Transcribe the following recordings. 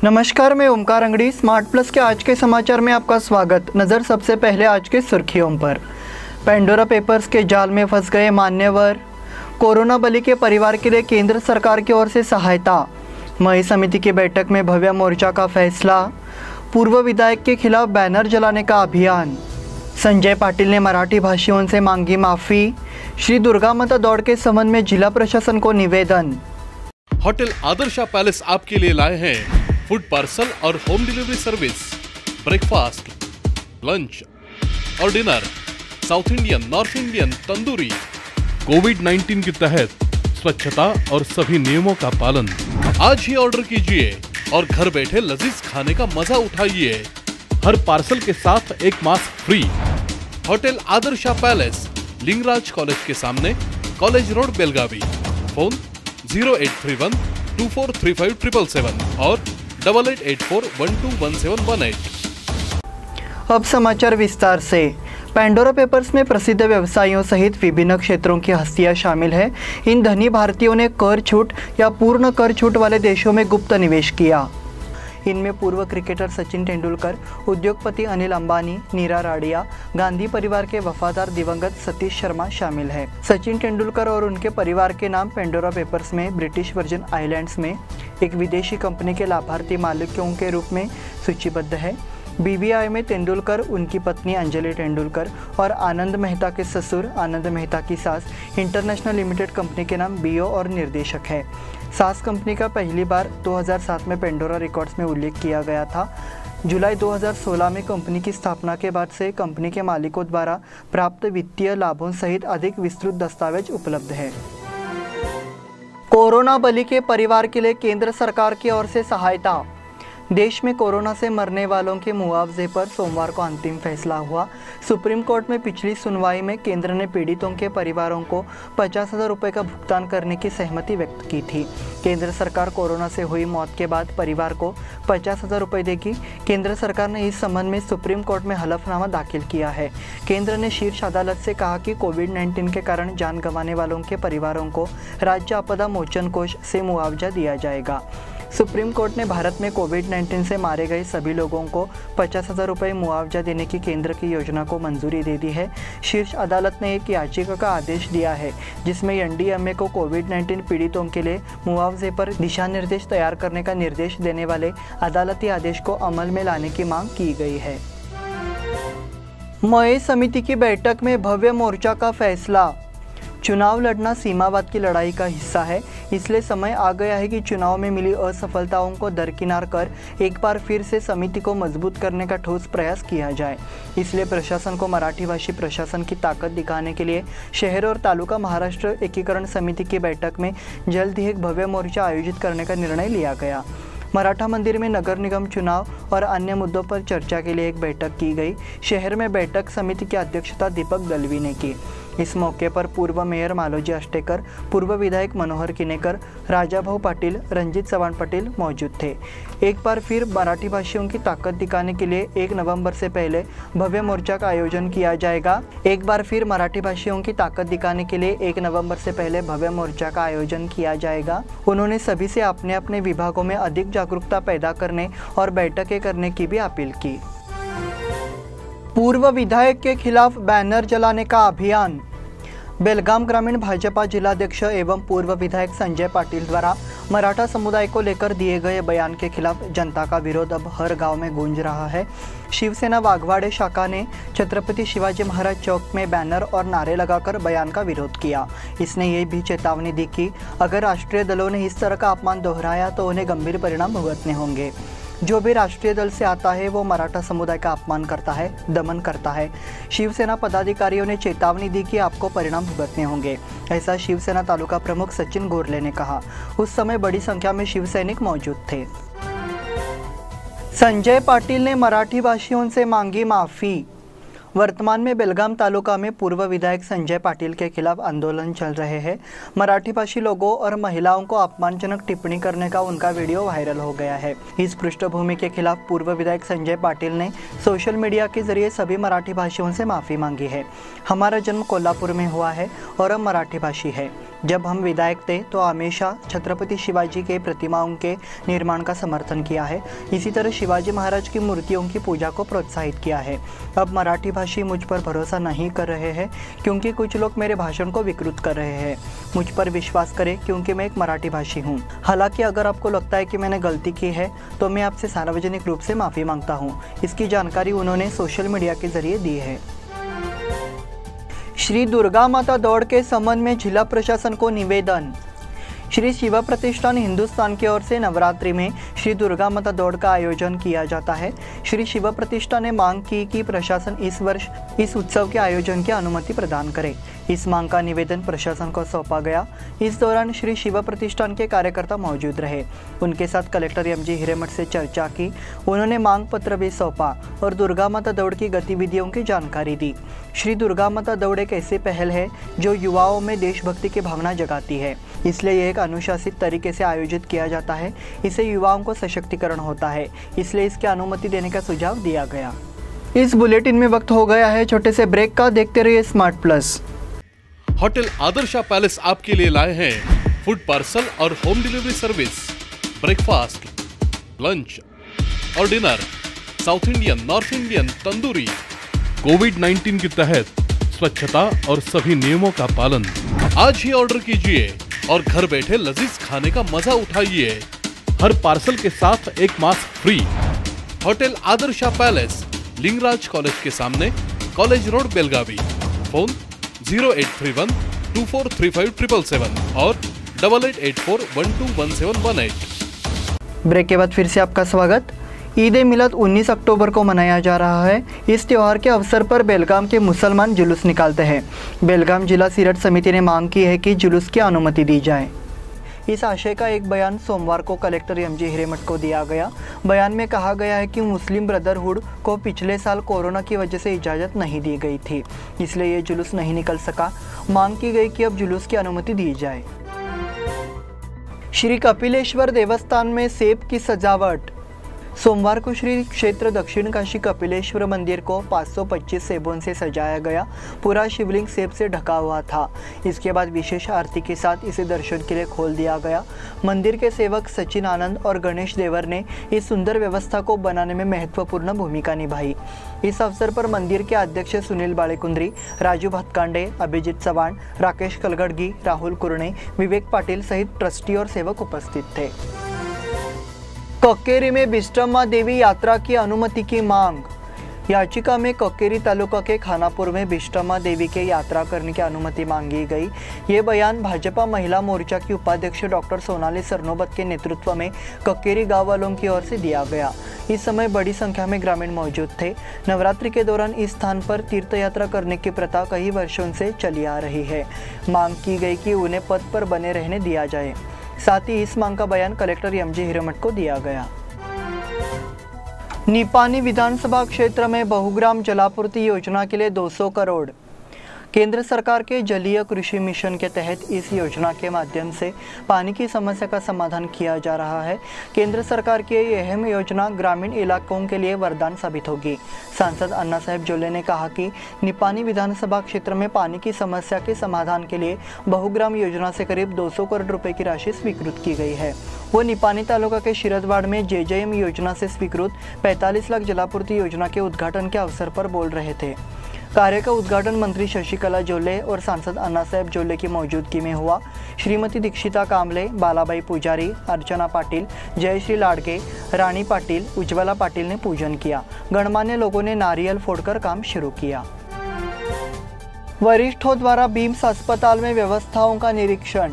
नमस्कार, मैं Omkar Angadi. Smart plus के आज के समाचार में आपका स्वागत। नज़र सबसे पहले आज के सुर्खियों पर। पेंडोरा पेपर्स के जाल में फंस गए मान्यवर। कोरोना बलि के परिवार के लिए केंद्र सरकार की ओर से सहायता। मई समिति की बैठक में भव्य मोर्चा का फैसला। पूर्व विधायक के खिलाफ बैनर जलाने का अभियान। संजय पाटिल ने मराठी भाषियों से मांगी माफ़ी। श्री दुर्गा माता दौड़ के संबंध में जिला प्रशासन को निवेदन। होटल आदर्शा पैलेस आपके लिए लाए हैं फूड पार्सल और home delivery service, breakfast, lunch और dinner, south Indian, north Indian, tandoori. कोविड-19 के तहत स्वच्छता और सभी नियमों का पालन। आज ही ऑर्डर कीजिए और घर बैठे लजीज खाने का मजा उठाइए। हर पार्सल के साथ एक mask free. Hotel Adarsha palace, Lingaraj college के सामने, कॉलेज रोड, बेलगावी। फोन 0831 243577 और 8884121718। अब समाचार विस्तार से। पेंडोरा पेपर्स में प्रसिद्ध व्यवसायियों सहित विभिन्न क्षेत्रों की हस्तियां शामिल हैं। इन धनी भारतीयों ने कर छूट या पूर्ण कर छूट वाले देशों में गुप्त निवेश किया। इनमें पूर्व क्रिकेटर सचिन तेंदुलकर, उद्योगपति अनिल अंबानी, नीरा राडिया, गांधी परिवार के वफादार दिवंगत सतीश शर्मा शामिल है। सचिन तेंदुलकर और उनके परिवार के नाम पेंडोरा पेपर्स में ब्रिटिश वर्जिन आइलैंड्स में एक विदेशी कंपनी के लाभार्थी मालिकों के रूप में सूचीबद्ध है। बीबीआई में तेंदुलकर, उनकी पत्नी अंजलि तेंदुलकर और आनंद मेहता के ससुर आनंद मेहता की सास इंटरनेशनल लिमिटेड कंपनी के नाम बीओ और निर्देशक है। सास कंपनी का पहली बार 2007 में पेंडोरा रिकॉर्ड्स में उल्लेख किया गया था। जुलाई 2016 में कंपनी की स्थापना के बाद से कंपनी के मालिकों द्वारा प्राप्त वित्तीय लाभों सहित अधिक विस्तृत दस्तावेज उपलब्ध है। कोरोना बलि के परिवार के लिए केंद्र सरकार की ओर से सहायता। देश में कोरोना से मरने वालों के मुआवजे पर सोमवार को अंतिम फैसला हुआ। सुप्रीम कोर्ट में पिछली सुनवाई में केंद्र ने पीड़ितों के परिवारों को 50,000 रुपये का भुगतान करने की सहमति व्यक्त की थी। केंद्र सरकार कोरोना से हुई मौत के बाद परिवार को 50,000 रुपये देगी। केंद्र सरकार ने इस संबंध में सुप्रीम कोर्ट में हलफनामा दाखिल किया है। केंद्र ने शीर्ष अदालत से कहा कि कोविड-19 के कारण जान गंवाने वालों के परिवारों को राज्य आपदा मोचन कोष से मुआवजा दिया जाएगा। सुप्रीम कोर्ट ने भारत में कोविड-19 से मारे गए सभी लोगों को 50,000 रुपये मुआवजा देने की केंद्र की योजना को मंजूरी दे दी है। शीर्ष अदालत ने एक याचिका का आदेश दिया है जिसमें एनडीएमए को कोविड-19 पीड़ितों के लिए मुआवजे पर दिशा निर्देश तैयार करने का निर्देश देने वाले अदालती आदेश को अमल में लाने की मांग की गई है। मई समिति की बैठक में भव्य मोर्चा का फैसला। चुनाव लड़ना सीमावाद की लड़ाई का हिस्सा है, इसलिए समय आ गया है कि चुनाव में मिली असफलताओं को दरकिनार कर एक बार फिर से समिति को मजबूत करने का ठोस प्रयास किया जाए। इसलिए प्रशासन को मराठी भाषी प्रशासन की ताकत दिखाने के लिए शहर और तालुका महाराष्ट्र एकीकरण समिति की बैठक में जल्द ही एक भव्य मोर्चा आयोजित करने का निर्णय लिया गया। मराठा मंदिर में नगर निगम चुनाव और अन्य मुद्दों पर चर्चा के लिए एक बैठक की गई। शहर में बैठक समिति की अध्यक्षता दीपक दलवी ने की। इस मौके पर पूर्व मेयर मालोजी अष्टेकर, पूर्व विधायक मनोहर किनेकर, राजाभाऊ पाटिल, रंजीत चव्हाण पाटिल मौजूद थे। एक बार फिर मराठी भाषियों की ताकत दिखाने के लिए 1 नवंबर से पहले भव्य मोर्चा का आयोजन किया जाएगा। एक बार फिर मराठी भाषियों की ताकत दिखाने के लिए 1 नवंबर से पहले भव्य मोर्चा का आयोजन किया जाएगा। उन्होंने सभी से अपने अपने विभागों में अधिक जागरूकता पैदा करने और बैठकें करने की भी अपील की। पूर्व विधायक के खिलाफ बैनर जलाने का अभियान। बेलगाम ग्रामीण भाजपा जिलाध्यक्ष एवं पूर्व विधायक संजय पाटिल द्वारा मराठा समुदाय को लेकर दिए गए बयान के खिलाफ जनता का विरोध अब हर गांव में गूंज रहा है। शिवसेना वाघवाड़े शाखा ने छत्रपति शिवाजी महाराज चौक में बैनर और नारे लगाकर बयान का विरोध किया। इसने ये भी चेतावनी दी कि अगर राष्ट्रीय दलों ने इस तरह का अपमान दोहराया तो उन्हें गंभीर परिणाम भुगतने होंगे। जो भी राष्ट्रीय दल से आता है वो मराठा समुदाय का अपमान करता है, दमन करता है। शिवसेना पदाधिकारियों ने चेतावनी दी कि आपको परिणाम भुगतने होंगे, ऐसा शिवसेना तालुका प्रमुख सचिन गोरले ने कहा। उस समय बड़ी संख्या में शिव सैनिक मौजूद थे। संजय पाटिल ने मराठी भाषियों से मांगी माफ़ी। वर्तमान में बेलगाम तालुका में पूर्व विधायक संजय पाटिल के खिलाफ आंदोलन चल रहे हैं। मराठी भाषी लोगों और महिलाओं को अपमानजनक टिप्पणी करने का उनका वीडियो वायरल हो गया है। इस पृष्ठभूमि के खिलाफ पूर्व विधायक संजय पाटिल ने सोशल मीडिया के जरिए सभी मराठी भाषियों से माफ़ी मांगी है। हमारा जन्म कोल्हापुर में हुआ है और हम मराठी भाषी है। जब हम विधायक थे तो हमेशा छत्रपति शिवाजी के प्रतिमाओं के निर्माण का समर्थन किया है। इसी तरह शिवाजी महाराज की मूर्तियों की पूजा को प्रोत्साहित किया है। अब मराठी भाषी मुझ पर भरोसा नहीं कर रहे हैं क्योंकि कुछ लोग मेरे भाषण को विकृत कर रहे हैं। मुझ पर विश्वास करें क्योंकि मैं एक मराठी भाषी हूँ। हालांकि अगर आपको लगता है कि मैंने गलती की है तो मैं आपसे सार्वजनिक रूप से माफ़ी मांगता हूँ। इसकी जानकारी उन्होंने सोशल मीडिया के जरिए दी है। श्री दुर्गा माता दौड़ के संबंध में जिला प्रशासन को निवेदन। श्री शिव प्रतिष्ठान हिंदुस्तान की ओर से नवरात्रि में श्री दुर्गा माता दौड़ का आयोजन किया जाता है। श्री शिव प्रतिष्ठान ने मांग की कि प्रशासन इस वर्ष इस उत्सव के आयोजन की अनुमति प्रदान करे। इस मांग का निवेदन प्रशासन को सौंपा गया। इस दौरान श्री शिव प्रतिष्ठान के कार्यकर्ता मौजूद रहे। उनके साथ कलेक्टर एमजी हिरेमठ से चर्चा की। उन्होंने मांग पत्र भी सौंपा और दुर्गा माता दौड़ की गतिविधियों की जानकारी दी। श्री दुर्गा माता दौड़ एक ऐसी पहल है जो युवाओं में देशभक्ति की भावना जगाती है, इसलिए यह एक अनुशासित तरीके से आयोजित किया जाता है। इससे युवाओं को सशक्तिकरण होता है, इसलिए इसकी अनुमति देने का सुझाव दिया गया। इस बुलेटिन में वक्त हो गया है छोटे से ब्रेक का। देखते रहिए smart plus. Hotel Adarsha palace आपके लिए लाए हैं फूड पार्सल और home delivery service, breakfast, lunch और dinner, south Indian, north Indian, tandoori. कोविड-19 के तहत स्वच्छता और सभी नियमों का पालन। आज ही ऑर्डर कीजिए और घर बैठे लजीज खाने का मजा उठाइए। हर पार्सल के साथ एक mask free. Hotel Adarsha palace, Lingaraj college के सामने, कॉलेज रोड, बेलगावी। फोन 0831 243577 और 8884121718। ब्रेक के बाद फिर से आपका स्वागत। ईद ए मिलाद 19 अक्टूबर को मनाया जा रहा है। इस त्यौहार के अवसर पर बेलगाम के मुसलमान जुलूस निकालते हैं। बेलगाम जिला सीरत समिति ने मांग की है कि जुलूस की अनुमति दी जाए। इस आशय का एक बयान सोमवार को कलेक्टर एमजी हिरेमठ को दिया गया। बयान में कहा गया है कि मुस्लिम ब्रदरहुड को पिछले साल कोरोना की वजह से इजाज़त नहीं दी गई थी, इसलिए ये जुलूस नहीं निकल सका। मांग की गई कि अब जुलूस की अनुमति दी जाए। श्री कपिलेश्वर देवस्थान में सेब की सजावट। सोमवार को श्री क्षेत्र दक्षिण काशी कपिलेश्वर मंदिर को 525 सेबों से सजाया गया। पूरा शिवलिंग सेब से ढका हुआ था। इसके बाद विशेष आरती के साथ इसे दर्शन के लिए खोल दिया गया। मंदिर के सेवक सचिन आनंद और गणेश देवर ने इस सुंदर व्यवस्था को बनाने में महत्वपूर्ण भूमिका निभाई। इस अवसर पर मंदिर के अध्यक्ष सुनील बाळेकुंद्री, राजू भतकांडे, अभिजीत चव्हाण, राकेश कलगड़गी, राहुल कुरणे, विवेक पाटिल सहित ट्रस्टी और सेवक उपस्थित थे। कक्केरी में बिष्टम्मा देवी यात्रा की अनुमति की मांग। याचिका में कक्केरी तालुका के खानापुर में बिष्टम्मा देवी के यात्रा करने की अनुमति मांगी गई। ये बयान भाजपा महिला मोर्चा की उपाध्यक्ष डॉक्टर सोनाली सरनोबत के नेतृत्व में कक्केरी गांव वालों की ओर से दिया गया। इस समय बड़ी संख्या में ग्रामीण मौजूद थे। नवरात्रि के दौरान इस स्थान पर तीर्थ यात्रा करने की प्रथा कई वर्षों से चली आ रही है। मांग की गई कि उन्हें पद पर बने रहने दिया जाए। साथ ही इस मांग का बयान कलेक्टर एमजी हिरेमठ को दिया गया। निपानी विधानसभा क्षेत्र में बहुग्राम जलापूर्ति योजना के लिए 200 करोड़। केंद्र सरकार के जलीय कृषि मिशन के तहत इस योजना के माध्यम से पानी की समस्या का समाधान किया जा रहा है। केंद्र सरकार की यह अहम योजना ग्रामीण इलाकों के लिए वरदान साबित होगी। सांसद अन्ना साहेब जोले ने कहा कि निपानी विधानसभा क्षेत्र में पानी की समस्या के समाधान के लिए बहुग्राम योजना से करीब 200 करोड़ रुपए की राशि स्वीकृत की गई है। वो निपानी तालुका के शिरदवाड़ में जेजेएम योजना से स्वीकृत 45 लाख जलापूर्ति योजना के उद्घाटन के अवसर पर बोल रहे थे। कार्य का उद्घाटन मंत्री शशिकला जोले और सांसद अन्ना साहेब जोले की मौजूदगी में हुआ। श्रीमती दीक्षिता कामले, बालाबाई पुजारी, अर्चना पाटिल, जयश्री लाड़के, रानी पाटिल, उज्ज्वला पाटिल ने पूजन किया। गणमान्य लोगों ने नारियल फोड़कर काम शुरू किया। वरिष्ठों द्वारा बीम्स अस्पताल में व्यवस्थाओं का निरीक्षण।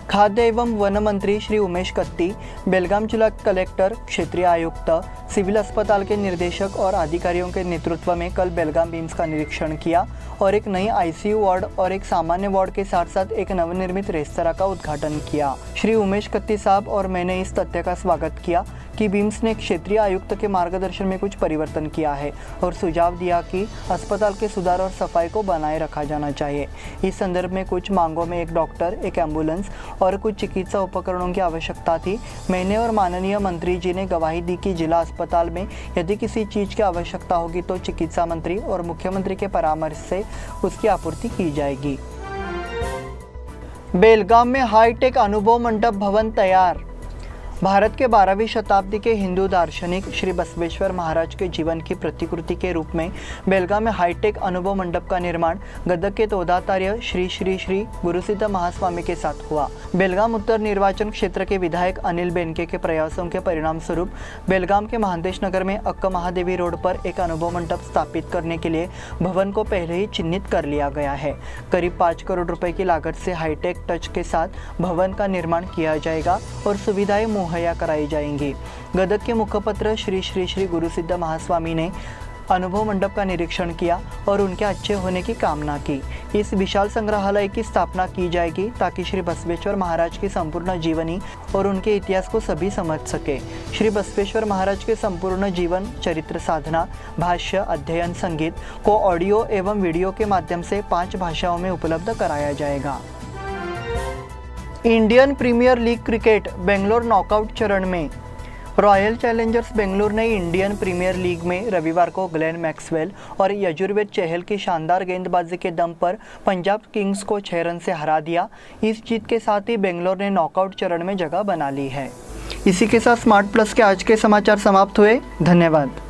खाद्य एवं वन मंत्री श्री उमेश कत्ती, बेलगाम जिला कलेक्टर, क्षेत्रीय आयुक्त, सिविल अस्पताल के निर्देशक और अधिकारियों के नेतृत्व में कल बेलगाम बीम्स का निरीक्षण किया और एक नई आईसीयू वार्ड और एक सामान्य वार्ड के साथ साथ एक नवनिर्मित रेस्तरां का उद्घाटन किया। श्री उमेश कत्ती साहब और मैंने इस तथ्य का स्वागत किया कि बिम्स ने क्षेत्रीय आयुक्त के मार्गदर्शन में कुछ परिवर्तन किया है और सुझाव दिया कि अस्पताल के सुधार और सफाई को बनाए रखा जाना चाहिए। इस संदर्भ में कुछ मांगों में एक डॉक्टर, एक एम्बुलेंस और कुछ चिकित्सा उपकरणों की आवश्यकता थी। मैंने और माननीय मंत्री जी ने गवाही दी कि जिला अस्पताल में यदि किसी चीज़ की आवश्यकता होगी तो चिकित्सा मंत्री और मुख्यमंत्री के परामर्श से उसकी आपूर्ति की जाएगी। बेलगाम में हाईटेक अनुभव मंडप भवन तैयार। भारत के 12वीं शताब्दी के हिंदू दार्शनिक श्री बसवेश्वर महाराज के जीवन की प्रतिकृति के रूप में बेलगाम में हाईटेक अनुभव मंडप का निर्माण गदग के तोदातार्य श्री श्री श्री गुरुसिद्ध महास्वामी के साथ हुआ। बेलगाम उत्तर निर्वाचन क्षेत्र के विधायक अनिल बेनके के प्रयासों के परिणाम स्वरूप बेलगाम के महादेश नगर में अक्का महादेवी रोड पर एक अनुभव मंडप स्थापित करने के लिए भवन को पहले ही चिन्हित कर लिया गया है। करीब 5 करोड़ रुपए की लागत से हाईटेक टच के साथ भवन का निर्माण किया जाएगा और सुविधाएं मुहैया कराई जाएंगी। गदग के मुखपत्र श्री श्री श्री गुरुसिद्ध महास्वामी ने अनुभव मंडप का निरीक्षण किया और उनके अच्छे होने की कामना की। इस विशाल संग्रहालय की स्थापना की जाएगी ताकि श्री बसवेश्वर महाराज की संपूर्ण जीवनी और उनके इतिहास को सभी समझ सके। श्री बसवेश्वर महाराज के संपूर्ण जीवन, चरित्र, साधना, भाष्य, अध्ययन, संगीत को ऑडियो एवं वीडियो के माध्यम से 5 भाषाओं में उपलब्ध कराया जाएगा। Indian premier league cricket, Bangalore knockout चरण में। रॉयल चैलेंजर्स बेंगलुरु ने इंडियन प्रीमियर लीग में रविवार को ग्लेन मैक्सवेल और यजुर्वेद चहल की शानदार गेंदबाजी के दम पर पंजाब किंग्स को 6 रन से हरा दिया। इस जीत के साथ ही बेंगलोर ने नॉकआउट चरण में जगह बना ली है। इसी के साथ स्मार्ट प्लस के आज के समाचार समाप्त हुए। धन्यवाद।